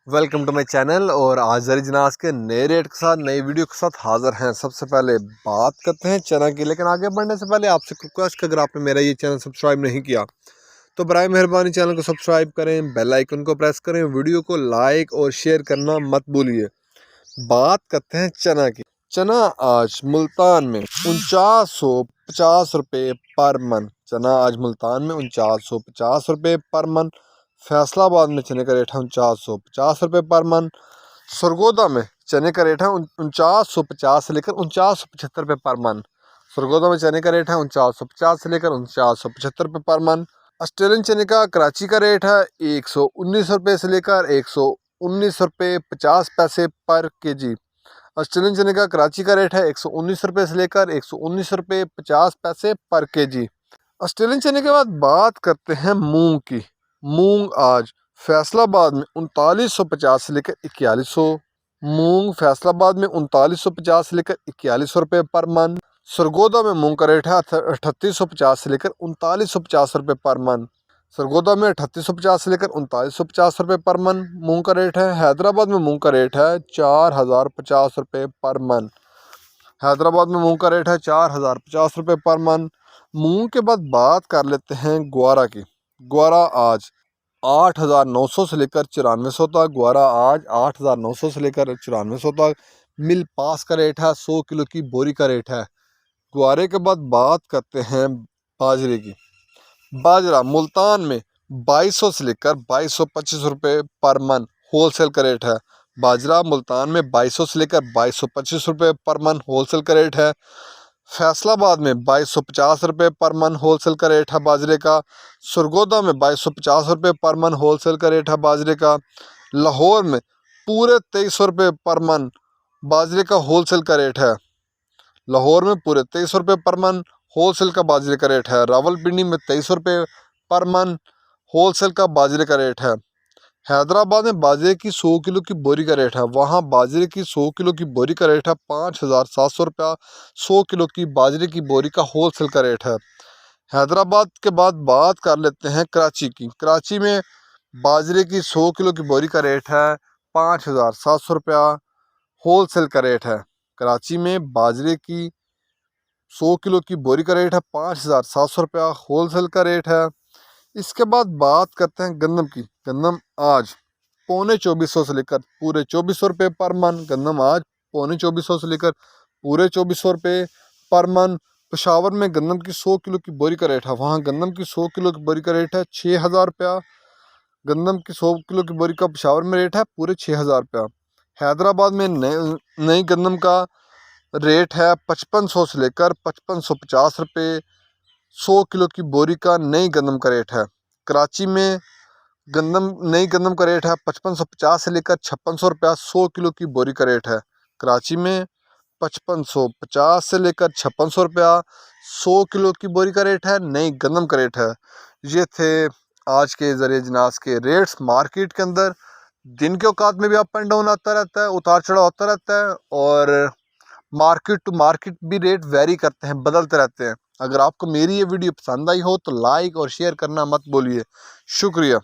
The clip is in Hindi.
Welcome to my channel. और आज जरी जनास के नए रेट के साथ नई वीडियो के साथ हाजिर हैं। सबसे पहले बात करते हैं चना की, लेकिन आगे बढ़ने से पहले आपसे रिक्वेस्ट, अगर आपने मेरा ये चैनल सब्सक्राइब नहीं किया तो बराए मेहरबानी चैनल को सब्सक्राइब करें, बेल आइकन को प्रेस करें, वीडियो को लाइक और शेयर करना मत भूलिए। बात करते हैं चना की। चना आज मुल्तान में 4950 रुपये पर मन। चना आज मुल्तान में 4950 रुपये पर मन। फैसलाबाद में चने का रेट है 4950 रुपये पर मन। सरगोदा में चने का रेट है 4950 से लेकर 4975 रुपये पर मन। सरगोदा में चने का रेट है 4950 से लेकर 4975 रुपये पर मन। ऑस्ट्रेलियन चने का कराची का रेट है 119 रुपये से लेकर 119 रुपये 50 पैसे पर केजी। ऑस्ट्रेलियन चने का कराची का रेट है 119 रुपये से लेकर 119 रुपये 50 पैसे पर केजी। ऑस्ट्रेलियन चने के बाद बात करते हैं मूंग की। मूंग आज फैसलाबाद में 3950 से लेकर 4100। मूंग फैसलाबाद में 3950 से लेकर 4100 रुपये पर मन। सरगोदा में मूंग का रेट है 3850 से लेकर 3950 रुपये पर मन। सरगोदा में 3850 से लेकर 3950 रुपये पर मन मूंग का रेट है। हैदराबाद में मूंग का रेट है 4050 रुपये पर मन। हैदराबाद में मूंग का रेट है 4050 रुपये पर मन। मूंग के बाद बात कर लेते हैं ग्वारा की। ग्वारा आज 8900 से लेकर 9400 तक। ग्वारा आज 8900 से लेकर 9400 तक। मिल पास का रेट है 100 किलो की बोरी का रेट है। ग्वारे के बाद बात करते हैं बाजरे की। बाजरा मुल्तान में 2200 से लेकर 2225 रुपये पर मन होलसेल का रेट है। बाजरा मुल्तान में 2200 से लेकर 2225 रुपये पर मन होलसेल का रेट है। फैसलाबाद में 2250 रुपये पर मन होलसेल का रेट है बाजरे का। सरगोदा में 2250 रुपये पर मन होलसेल का रेट है बाजरे का। लाहौर में पूरे 2300 रुपये पर मन बाजरे का होलसेल का रेट है। लाहौर में पूरे 2300 रुपये पर मन होलसेल का बाजरे का रेट है। रावलपिंडी में 2300 रुपये पर मन होलसेल का बाजरे का रेट है। हैदराबाद में बाजरे की 100 किलो की बोरी का रेट है। वहाँ बाजरे की 100 किलो की बोरी का रेट है 5700 रुपया। 100 किलो की बाजरे की बोरी का होलसेल का रेट है। हैदराबाद के बाद बात कर लेते हैं कराची की। कराची में बाजरे की 100 किलो की बोरी का रेट है 5700 रुपया होलसेल का रेट है। कराची में बाजरे की 100 किलो की बोरी का रेट है 5700 रुपया होलसेल का रेट है। इसके बाद बात करते हैं गंदम की। गंदम आज 2450 से लेकर पूरे 2400 रुपये पर मन। गंदम आज 2450 से लेकर पूरे 2400 रुपये पर मन। पेशावर में गंदम की 100 किलो की बोरी का रेट है। वहाँ गंदम की 100 किलो की बोरी का रेट है 6000 रुपया। गंदम की 100 किलो की बोरी का पेशावर में रेट है पूरे 6000 रुपया। हैदराबाद में नई गंदम का रेट है 5500 से लेकर 5550 रुपये 100 किलो की बोरी का नई गंदम का रेट है। कराची में नई गंदम का रेट है 5550 से लेकर 5600 रुपया 100 किलो की बोरी का रेट है। कराची में 5550 से लेकर 5600 रुपया 100 किलो की बोरी का रेट है, नई गंदम का रेट है। ये थे आज के ज़रिए जनास के रेट्स मार्केट के अंदर। दिन के औकात में भी अप एंड डाउन आता रहता है, उतार चढ़ाव होता रहता है, और मार्केट टू मार्केट भी रेट वेरी करते हैं, बदलते रहते हैं। अगर आपको मेरी ये वीडियो पसंद आई हो तो लाइक और शेयर करना मत भूलिए। शुक्रिया।